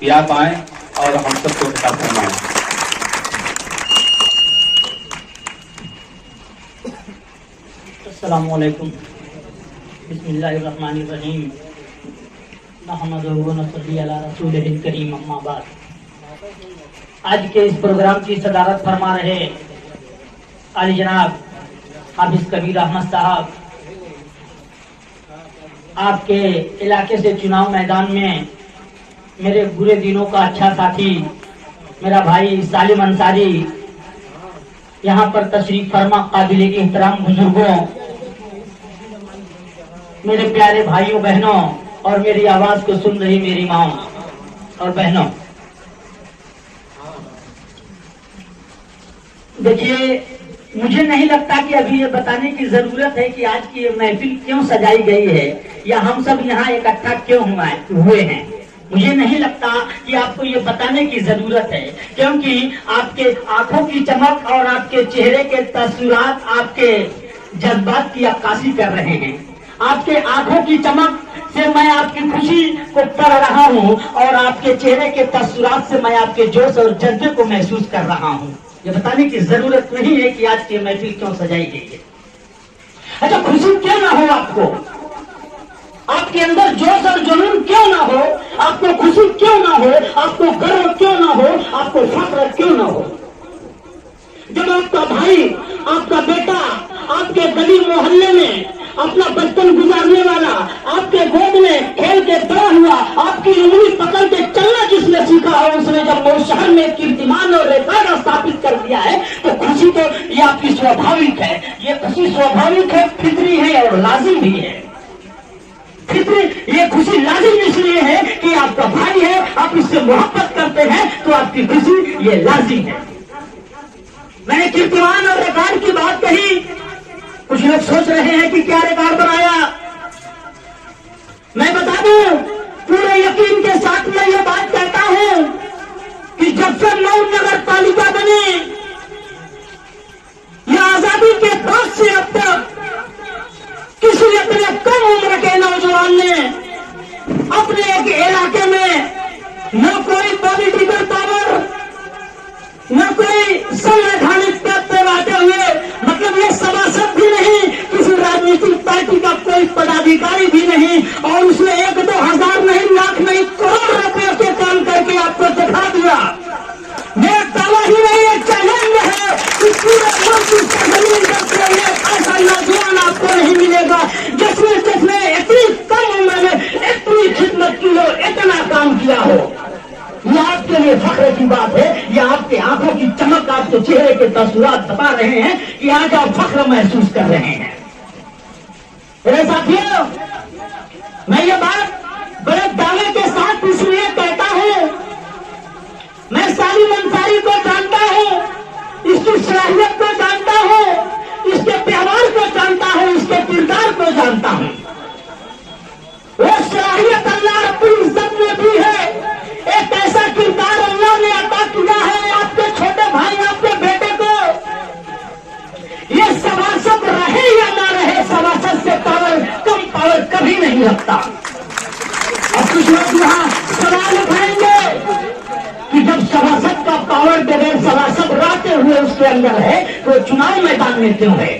कि आप आए और हम सबको खिताब फरमाएं। अस्सलामु अलैकुम, बिस्मिल्लाहिर्रहमानिर्रहीम, नहमदुहु व नसल्ली अला रसूलिहिल करीम, अम्मा बाद। आज के इस प्रोग्राम की सदारत फरमा रहे आली जनाब हाफिज कबीर अहमद साहब, आपके इलाके से चुनाव मैदान में मेरे बुरे दिनों का अच्छा साथी मेरा भाई सालिम अंसारी, यहाँ पर तशरीफ फरमा काबिले एहतराम बुजुर्गों, मेरे प्यारे भाइयों बहनों और मेरी आवाज को सुन रही मेरी माँ और बहनों, देखिए मुझे नहीं लगता कि अभी ये बताने की जरूरत है कि आज की ये महफिल क्यों सजाई गई है या हम सब यहाँ इकट्ठा क्यों हुए हैं। मुझे नहीं लगता कि आपको ये बताने की जरूरत है, क्योंकि आपके आंखों की चमक और आपके चेहरे के तस्वीरात आपके जज्बात की अक्कासी कर रहे हैं। आपके आंखों की चमक से मैं आपकी खुशी को पढ़ रहा हूँ और आपके चेहरे के तस्वीरात से मैं आपके जोश और जज्बे को महसूस कर रहा हूँ। ये बताने की जरूरत नहीं है कि आज की महफिल क्यों सजाई गई है। अच्छा, खुशी क्यों ना हो आपको, आपके अंदर जोश और जुनून क्यों ना हो, आपको खुशी क्यों ना हो, आपको गर्व क्यों ना हो, आपको फख्र क्यों ना हो, जब आपका भाई, आपका बेटा आपके गली मोहल्ले में अपना बचपन गुजारने वाला आपके गोद में खेल के बड़ा हुआ, आपकी उंगली पकड़ के चलना जिसने सीखा और उसने जब वो शहर में कीर्तिमान और रिकॉर्ड स्थापित कर दिया है, तो खुशी तो ये आपकी स्वाभाविक है। ये खुशी स्वाभाविक है, फितरी है और लाजिम भी है। फितरी ये खुशी लाजिम इसलिए है कि आपका भाई है, आप इससे मोहब्बत करते हैं, तो आपकी खुशी ये लाजिम है। मैंने कीर्तिमान और रिकॉर्ड की बात कही, कुछ लोग सोच रहे हैं कि क्या रिकॉर्ड बनाया। मैं बता दूं, पूरे यकीन के साथ मैं ये बात कहता हूं कि जब से नौ नगर पालिका बनी या आजादी के बाद से अब तक किसी अपने कम उम्र के नौजवान ने अपने एक इलाके में न कोई पॉलिटिकल पावर, न कोई संवैधानिक पद पे बैठे हुए, मतलब ये सभासद भी नहीं, किसी राजनीतिक पार्टी का कोई पदाधिकारी भी नहीं, और उसने 1-2 हजार नहीं, लाख नहीं, करोड़ रुपए के काम करके आपको दिखा दिया। ये दावा ही नहीं, एक चैलेंज है कि पूरे मुल्क की जमीन पर ऐसा नौजवान आपको नहीं मिलेगा जिसने इतनी कम उम्र में इतनी खिदमत की हो, इतना काम किया हो। ये आपके लिए फख्र की बात है, ये आपके आंखों की चमक, आपके चेहरे के तस्वीरात बता रहे हैं कि आज आप फख्र महसूस कर रहे हैं। मेरे साथियों, मैं ये बात बड़े दावे के साथ इसलिए कहता हूं, मैं सालिम अंसारी को जानता हूं, इसकी सलाहियत को जानता हूं, इसके व्यवहार को जानता हूं, इसके किरदार को जानता हूं। वो सलाहियत अल्लाह रब्बुल इज्जत में भी है, एक ऐसा किरदार अल्लाह ने अता किया है आपके छोटे भाई, आपके बेटे को। ये सभासद रहे या ना रहे, सभासद से कम पावर कभी नहीं रखता। अब कुछ लोग यहाँ सवाल उठाएंगे कि जब सभासद का पावर बगैर सभासद रहते हुए उसके अंदर है, तो चुनाव मैदान में क्यों है?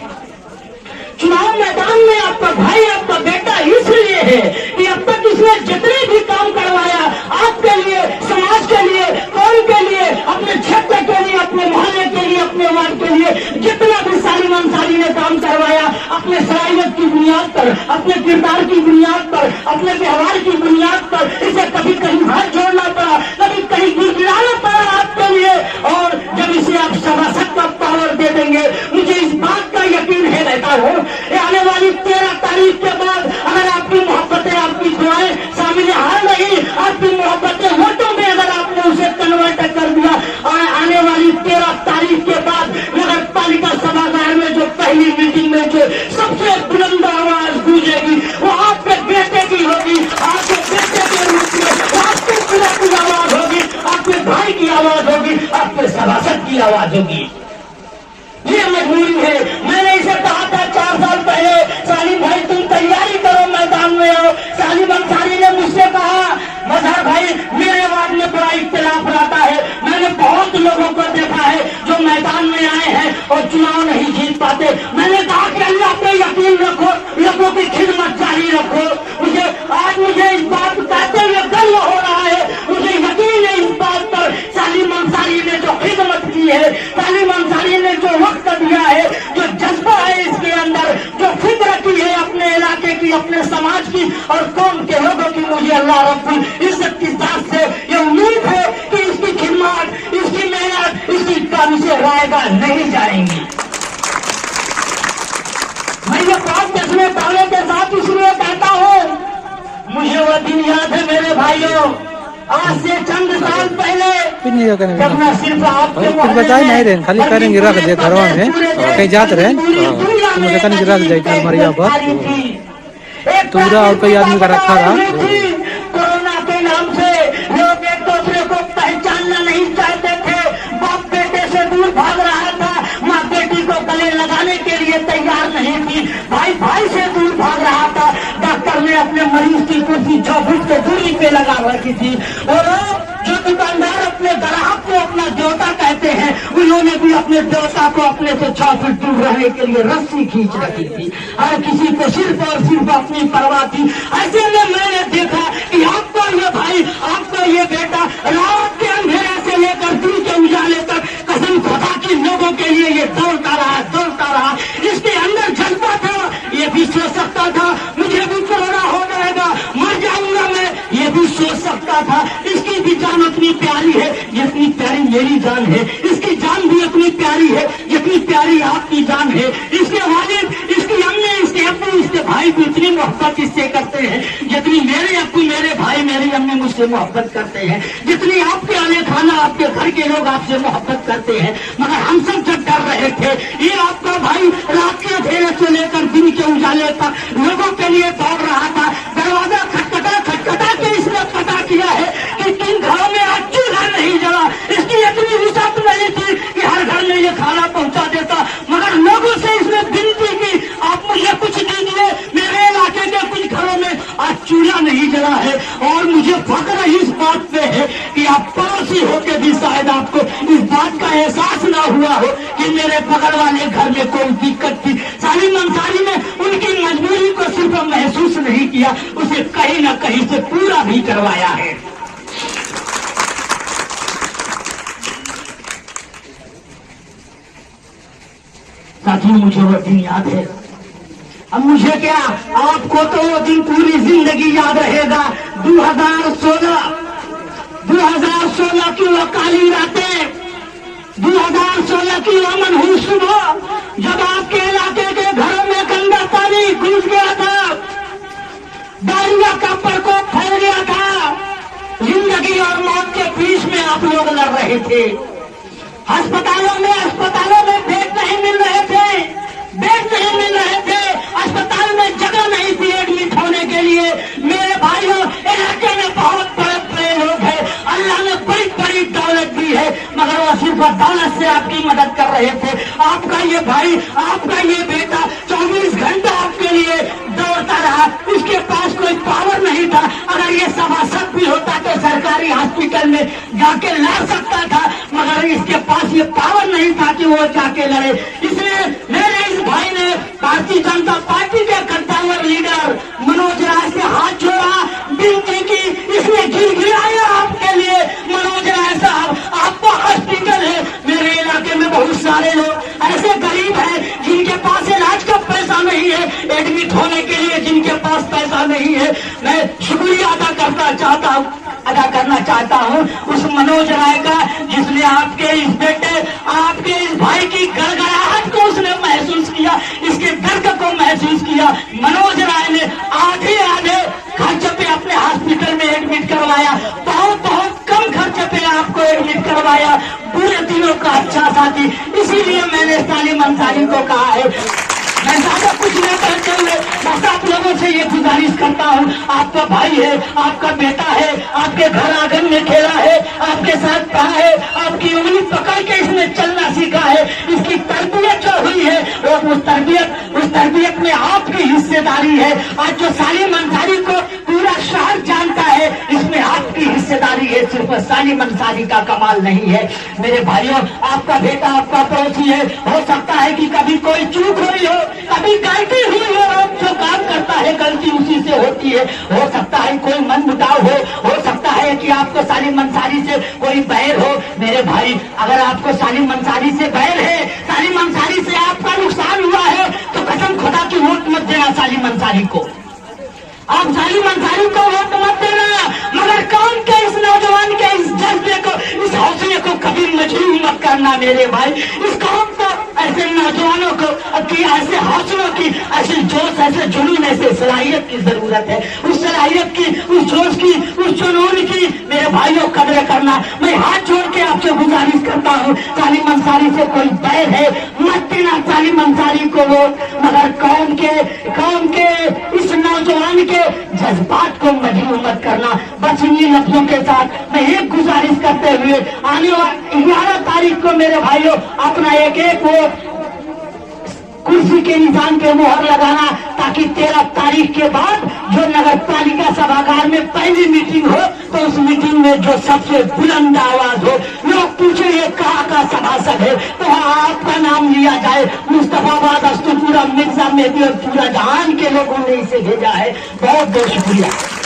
चुनाव मैदान में आपका भाई, आपका बेटा इसलिए है कि अब तक इसने जितने भी काम करवाया आपके लिए, समाज के लिए, कौम के लिए, अपने क्षेत्र के लिए, अपने मोहल्ले के लिए, अपने वार्ड के लिए, जितना भी सालिम अंसारी ने काम करवाया, अपने सलाहियत की बुनियाद पर, अपने किरदार की बुनियाद पर, अपने व्यवहार की बुनियाद पर, इसे कभी कहीं हाथ जोड़ना पड़ा, कभी कहीं गिड़गिड़ाना पड़ा आपके लिए, और जब इसे आप सभासद का पावर दे देंगे, मुझे इस बात का यकीन है रहता हो, आने वाली 13 तारीख के बाद अगर आपकी मोहब्बतें, आपकी दुआएं शामिल हाल नहीं, आपकी मोहब्बतें वोटों में अगर आपने उसे कन्वर्ट कर दिया, आने वाली 13 तारीख के बाद नगर पालिका सभागार में जो पहली मीटिंग में जो सबसे बुलंद आवाज गूंजेगी वो आपके बेटे की होगी, आपके बेटे के रूप में आपके पिता की आवाज होगी, आपके भाई की आवाज होगी, आपके सभासद की आवाज होगी। ये मजबूरी है। मैंने इसे कहा था 4 साल पहले, सालिम भाई तुम तैयारी करो, मैदान में आओ। सालिम अंसारी ने मुझसे कहा, मजहर भाई मेरे वार्ड में चुनाव नहीं जीत पाते। मैंने कहा कि अल्लाह पे यकीन रखो, लोगों की खिदमत जारी रखो। मुझे इस बात कहते हुए गर्व हो रहा है, मुझे यकीन है इस बात पर। सालिम अंसारी ने जो खिदमत की है, सालिम अंसारी ने जो वक्त दिया है, जो जज्बा है इसके अंदर, जो फिक्र की है अपने इलाके की, अपने समाज की और कौम के लोगों की, मुझे अल्लाह रब्बुल इज्जत की जात से ये उम्मीद है कि इसकी खिदमत, इसकी मेहनत, इसकी काम से रायगा नहीं जाएंगी। मैं ये बात अपने दावे के साथ इसलिए कहता हूँ, मुझे वो दिन याद है मेरे भाइयों, आज से चंद साल पहले जब मैं सिर्फ आपके बताए नहीं रहे, खाली करेंगे रख दे घरों में कहीं जाते रहे मुझे कहीं रख जाए मरिया पर पूरा और कई आदमी का रखा था। कोरोना के नाम से लोग एक दूसरे को पहचानना नहीं चाहते थे, बाप बेटे से दूर भाग रहा था, माँ बेटी को गले लगाने के लिए तैयार नहीं थी, भाई भाई से दूर भाग रहा था। डॉक्टर ने अपने मरीज की कुर्सी 6 फुट की दूरी पे लगा रखी थी और जो दुकानदार अपने ग्राहक को अपना देवता कहते हैं, उन्होंने भी अपने देवता को अपने से 6 फुट दूर रहने के लिए रस्सी खींच रखी थी। हर किसी को सिर्फ और सिर्फ अपनी परवाह थी। ऐसे में मैंने देखा कि आपका ये भाई, आपका ये बेटा रात के अंधेरे से लेकर दिन के उजाले तक कसम खुदा की लोगों के लिए ये दौड़ता रहा। इसके अंदर जज्बा था, ये भी सोच सकता था मुझे भी कोरोना हो जाएगा, मर जाऊंगा मैं, ये भी सोच सकता था। इसकी भी जान उतनी प्यारी है जितनी प्यारी मेरी जान है, इसकी जान भी उतनी प्यारी है जितनी प्यारी आपकी जान है। इसके वालिद, इसकी अम्मी, इसके अब्बू, इसके भाई भी उतनी मोहब्बत इससे करते हैं जितनी मेरे अब्बू, मेरे भाई, मेरी अम्मी मुझसे मोहब्बत करते हैं, जितनी आपके आने खाना, आपके घर के लोग आपसे मोहब्बत करते हैं। मगर हम सब जब डर रहे थे, ये आपका भाई रात के अंधेरे से लेकर दिन के उजाले तक लोगों के लिए दौड़ रहा था। दरवाजा खटखटा के इसने पता किया है कि किन घरों में आज चूल्हा नहीं जला। इसकी इतनी विशत नहीं थी कि हर घर में ये खाना पहुंचा देता, मगर लोगों से इसने विनती की, आप मुझे कुछ दीजिए, मेरे इलाके के कुछ घरों में आज चूल्हा नहीं जला है। और मुझे फख्र इस बात पे है कि आप पड़ोसी होकर भी शायद आपको इस बात का एहसास ना हुआ हो कि मेरे बगल वाले घर में कोई दिक्कत थी। सालिम अंसारी ने उनकी मजबूरी को सिर्फ महसूस नहीं किया, उसे कहीं ना कहीं से पूरा भी करवाया है। साथियों, मुझे वो दिन याद है। अब मुझे क्या, आपको तो वो दिन पूरी जिंदगी याद रहेगा। 2016 की वो काली रातें, 2016 की वो मनहूस सुबह, जब आपके इलाके के घरों में गंदा पानी घुस गया था, डायरिया का प्रकोप फैल गया था, जिंदगी और मौत के बीच में आप लोग लड़ रहे थे। अस्पतालों में बेड नहीं मिल रहे थे, अस्पताल में जगह नहीं थी एडमिट होने के लिए। मेरे भाइयों, इलाके में बहुत बड़े लोग हैं, अल्लाह ने बड़ी दौलत दी है, मगर वो सिर्फ दौलत से आपकी मदद कर रहे थे। आपका ये भाई, आपका ये बेटा 24 घंटा आपके लिए दौड़ता रहा, इसके पास कोई पावर नहीं था। अगर ये सभासद भी होता तो सरकारी हॉस्पिटल में जाके लड़ सकता था, मगर इसके पास ये पावर नहीं था कि वो जाके लड़े। इसलिए मेरे इस भाई ने भारतीय जनता पार्टी के कद्दावर लीडर मनोज राय से हाथ जोड़ा, विनती की, इसने गिड़गिड़ाया आपके लिए। मनोज राय साहब, आपका हॉस्पिटल है, मेरे इलाके में बहुत सारे लोग ऐसे गरीब हैं जिनके पास इलाज का पैसा नहीं है, एडमिट होने के लिए जिनके पास पैसा नहीं है। मैं शुक्रिया अदा करना चाहता हूँ उस मनोज राय का, जिसने आपके इस बेटे, आपके इस भाई की गड़गड़ाहट को उसने महसूस किया, इसके दर्द को महसूस किया। मनोज राय ने आधे खर्च पे अपने हॉस्पिटल में एडमिट करवाया, बहुत कम खर्च पे आपको एडमिट करवाया, पूरे दिनों का अच्छा साथी। इसीलिए मैंने सालिम अंसारी को कहा है, मैं ज्यादा कुछ न करते हुए बस आप लोगों से ये गुजारिश करता हूँ, आपका भाई है, आपका बेटा है, आपके घर आंगन में खेला है, आपके साथ पढ़ा है, आपकी उंगली पकड़ के इसने चलना सीखा है, इसकी तरबियत जो हुई है वो उस तरबियत में आपकी हिस्सेदारी है। आज जो सालिम अंसारी को पूरा शहर जानता है, इसमें आपकी हिस्सेदारी है। सिर्फ पर सालिम अंसारी का कमाल नहीं है। मेरे भाइयों, आपका बेटा आपका पड़ोसी है, हो सकता है कि कभी कोई चूक हुई हो, कभी गलती हुई हो, और जो काम करता है गलती उसी से होती है। हो सकता है कोई मनमुटाव हो सकता है कि आपको सालिम अंसारी से कोई बैर हो। मेरे भाई, अगर आपको सालिम अंसारी से बैर है, सालिम अंसारी से आपका नुकसान हुआ है, तो कसम खुदा की वोट मत देना सालिम अंसारी को। आप सालिम अंसारी को वोट मत देना, मगर कौन के इस नौजवान के इस जज्बे को, इस हौसले को कभी मजबूर मत करना मेरे भाई। इस कौम को, ऐसे नौजवानों को की, ऐसे हौसलों की, ऐसे जोश, ऐसे जुनून, ऐसे सलाहियत की जरूरत है। उस सलाहियत की, उस जोश की, उस जुनून की मेरे भाइयों कदर करना। मैं हाथ जोड़ के आपसे गुजारिश करता हूँ, सालिम अंसारी से कोई बैर है मत देना सालिम अंसारी को वोट, मगर कौम के इस नौजवान के जज्बात को मजबूर मत करना। बस इन्हीं लफ्जों के साथ मैं एक गुजारिश करते हुए, आने वाली 11 तारीख को मेरे भाइयों अपना एक वोट कुर्सी के निशान पे मोहर लगाना, ताकि 13 तारीख के बाद जो नगर पालिका सभागार में पहली मीटिंग हो, तो उस मीटिंग में जो सबसे बुलंद आवाज हो, लोग पूछे ये कहाँ का सभासद है, तो आपका नाम लिया जाए। मुस्तफाबाद, अस्तुपुरा, मिर्जा मेहदी और पूरा जहान के लोगों ने इसे भेजा है। बहुत बहुत शुक्रिया।